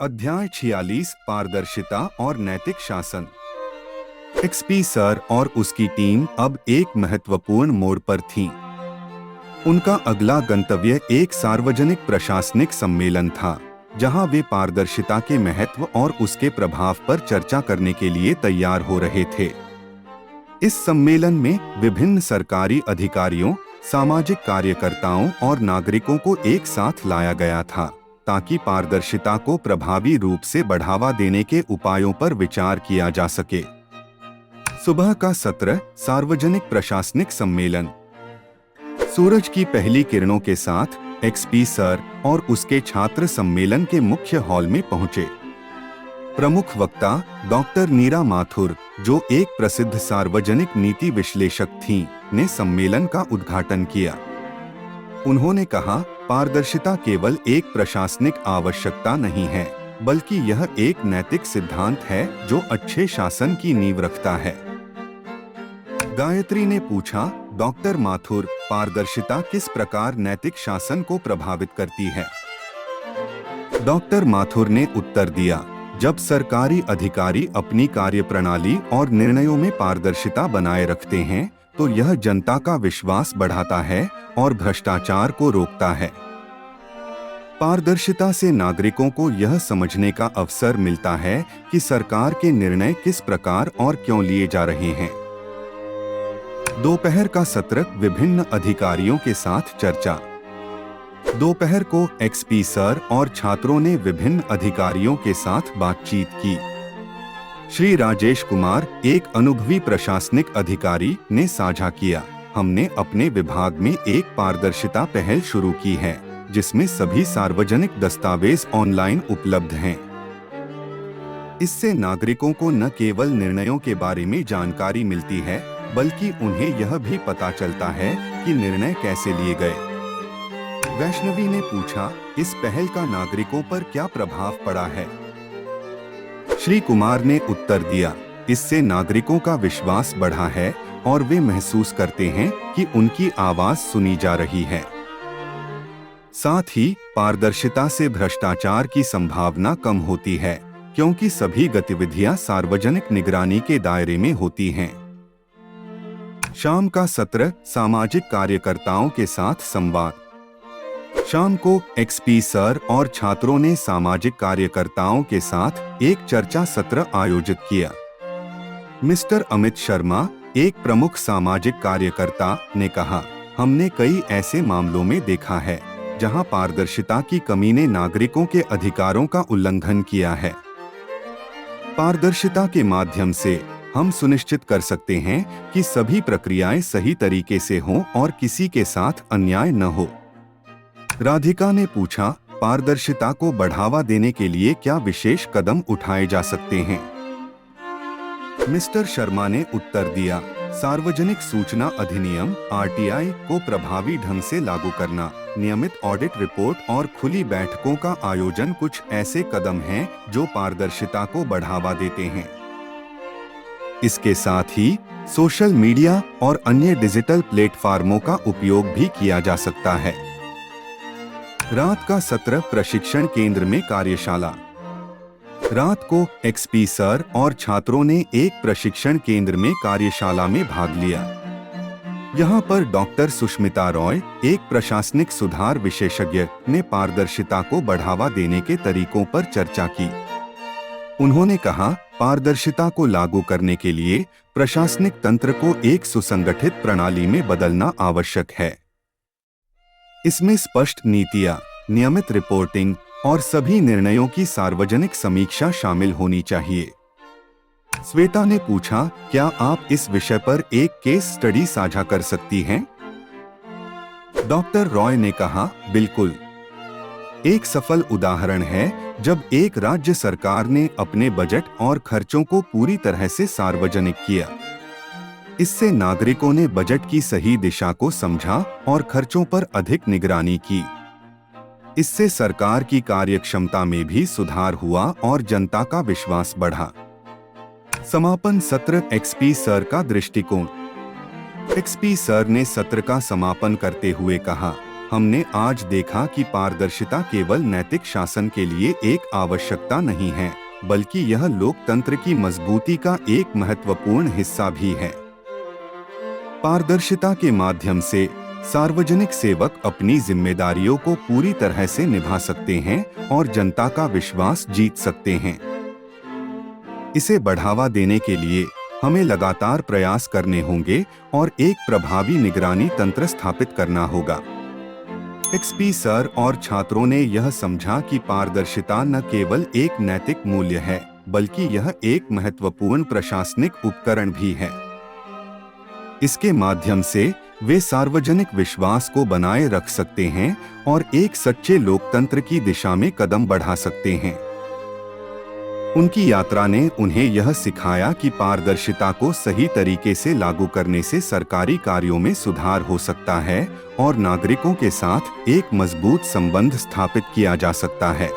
अध्याय 46 पारदर्शिता और नैतिक शासन। एक्सपी सर और उसकी टीम अब एक महत्वपूर्ण मोड़ पर थी। उनका अगला गंतव्य एक सार्वजनिक प्रशासनिक सम्मेलन था, जहां वे पारदर्शिता के महत्व और उसके प्रभाव पर चर्चा करने के लिए तैयार हो रहे थे। इस सम्मेलन में विभिन्न सरकारी अधिकारियों, सामाजिक कार्यकर्ताओं और नागरिकों को एक साथ लाया गया था, ताकि पारदर्शिता को प्रभावी रूप से बढ़ावा देने के उपायों पर विचार किया जा सके। सुबह का सत्र, सार्वजनिक प्रशासनिक सम्मेलन। सूरज की पहली किरणों के साथ एक्सपी सर और उसके छात्र सम्मेलन के मुख्य हॉल में पहुंचे। प्रमुख वक्ता डॉक्टर नीरा माथुर, जो एक प्रसिद्ध सार्वजनिक नीति विश्लेषक थीं, ने सम्मेलन का उद्घाटन किया। उन्होंने कहा, पारदर्शिता केवल एक प्रशासनिक आवश्यकता नहीं है, बल्कि यह एक नैतिक सिद्धांत है जो अच्छे शासन की नींव रखता है। गायत्री ने पूछा, डॉक्टर माथुर, पारदर्शिता किस प्रकार नैतिक शासन को प्रभावित करती है? डॉक्टर माथुर ने उत्तर दिया, जब सरकारी अधिकारी अपनी कार्यप्रणाली और निर्णयों में पारदर्शिता बनाए रखते हैं, तो यह जनता का विश्वास बढ़ाता है और भ्रष्टाचार को रोकता है। पारदर्शिता से नागरिकों को यह समझने का अवसर मिलता है कि सरकार के निर्णय किस प्रकार और क्यों लिए जा रहे हैं। दोपहर का सत्र, विभिन्न अधिकारियों के साथ चर्चा। दोपहर को एक्सपी सर और छात्रों ने विभिन्न अधिकारियों के साथ बातचीत की। श्री राजेश कुमार, एक अनुभवी प्रशासनिक अधिकारी, ने साझा किया, हमने अपने विभाग में एक पारदर्शिता पहल शुरू की है, जिसमें सभी सार्वजनिक दस्तावेज ऑनलाइन उपलब्ध हैं। इससे नागरिकों को न केवल निर्णयों के बारे में जानकारी मिलती है, बल्कि उन्हें यह भी पता चलता है कि निर्णय कैसे लिए गए। वैष्णवी ने पूछा, इस पहल का नागरिकों पर क्या प्रभाव पड़ा है? श्री कुमार ने उत्तर दिया, इससे नागरिकों का विश्वास बढ़ा है और वे महसूस करते हैं कि उनकी आवाज सुनी जा रही है। साथ ही पारदर्शिता से भ्रष्टाचार की संभावना कम होती है, क्योंकि सभी गतिविधियां सार्वजनिक निगरानी के दायरे में होती हैं। शाम का सत्र, सामाजिक कार्यकर्ताओं के साथ संवाद। शाम को एक्सपी सर और छात्रों ने सामाजिक कार्यकर्ताओं के साथ एक चर्चा सत्र आयोजित किया। मिस्टर अमित शर्मा, एक प्रमुख सामाजिक कार्यकर्ता, ने कहा, हमने कई ऐसे मामलों में देखा है जहां पारदर्शिता की कमी ने नागरिकों के अधिकारों का उल्लंघन किया है। पारदर्शिता के माध्यम से हम सुनिश्चित कर सकते हैं कि सभी प्रक्रियाएं सही तरीके से हों और किसी के साथ अन्याय न हो। राधिका ने पूछा, पारदर्शिता को बढ़ावा देने के लिए क्या विशेष कदम उठाए जा सकते हैं? मिस्टर शर्मा ने उत्तर दिया, सार्वजनिक सूचना अधिनियम (आरटीआई) को प्रभावी ढंग से लागू करना, नियमित ऑडिट रिपोर्ट और खुली बैठकों का आयोजन कुछ ऐसे कदम हैं जो पारदर्शिता को बढ़ावा देते हैं। इसके साथ ही सोशल मीडिया और अन्य डिजिटल प्लेटफॉर्मों का उपयोग भी किया जा सकता है। रात का सत्र, प्रशिक्षण केंद्र में कार्यशाला। रात को एक्सपी सर और छात्रों ने एक प्रशिक्षण केंद्र में कार्यशाला में भाग लिया। यहाँ पर डॉक्टर सुष्मिता रॉय, एक प्रशासनिक सुधार विशेषज्ञ, ने पारदर्शिता को बढ़ावा देने के तरीकों पर चर्चा की। उन्होंने कहा, पारदर्शिता को लागू करने के लिए प्रशासनिक तंत्र को एक सुसंगठित प्रणाली में बदलना आवश्यक है। इसमें स्पष्ट नीतियां, नियमित रिपोर्टिंग और सभी निर्णयों की सार्वजनिक समीक्षा शामिल होनी चाहिए। श्वेता ने पूछा, क्या आप इस विषय पर एक केस स्टडी साझा कर सकती हैं? डॉक्टर रॉय ने कहा, बिल्कुल। एक सफल उदाहरण है जब एक राज्य सरकार ने अपने बजट और खर्चों को पूरी तरह से सार्वजनिक किया। इससे नागरिकों ने बजट की सही दिशा को समझा और खर्चों पर अधिक निगरानी की। इससे सरकार की कार्यक्षमता में भी सुधार हुआ और जनता का विश्वास बढ़ा। समापन सत्र, एक्सपी सर का दृष्टिकोण। एक्सपी सर ने सत्र का समापन करते हुए कहा, हमने आज देखा कि पारदर्शिता केवल नैतिक शासन के लिए एक आवश्यकता नहीं है, बल्कि यह लोकतंत्र की मजबूती का एक महत्वपूर्ण हिस्सा भी है। पारदर्शिता के माध्यम से सार्वजनिक सेवक अपनी जिम्मेदारियों को पूरी तरह से निभा सकते हैं और जनता का विश्वास जीत सकते हैं। इसे बढ़ावा देने के लिए हमें लगातार प्रयास करने होंगे और एक प्रभावी निगरानी तंत्र स्थापित करना होगा। एक्सपी सर और छात्रों ने यह समझा कि पारदर्शिता न केवल एक नैतिक मूल्य है, बल्कि यह एक महत्वपूर्ण प्रशासनिक उपकरण भी है। इसके माध्यम से वे सार्वजनिक विश्वास को बनाए रख सकते हैं और एक सच्चे लोकतंत्र की दिशा में कदम बढ़ा सकते हैं। उनकी यात्रा ने उन्हें यह सिखाया कि पारदर्शिता को सही तरीके से लागू करने से सरकारी कार्यों में सुधार हो सकता है और नागरिकों के साथ एक मजबूत संबंध स्थापित किया जा सकता है।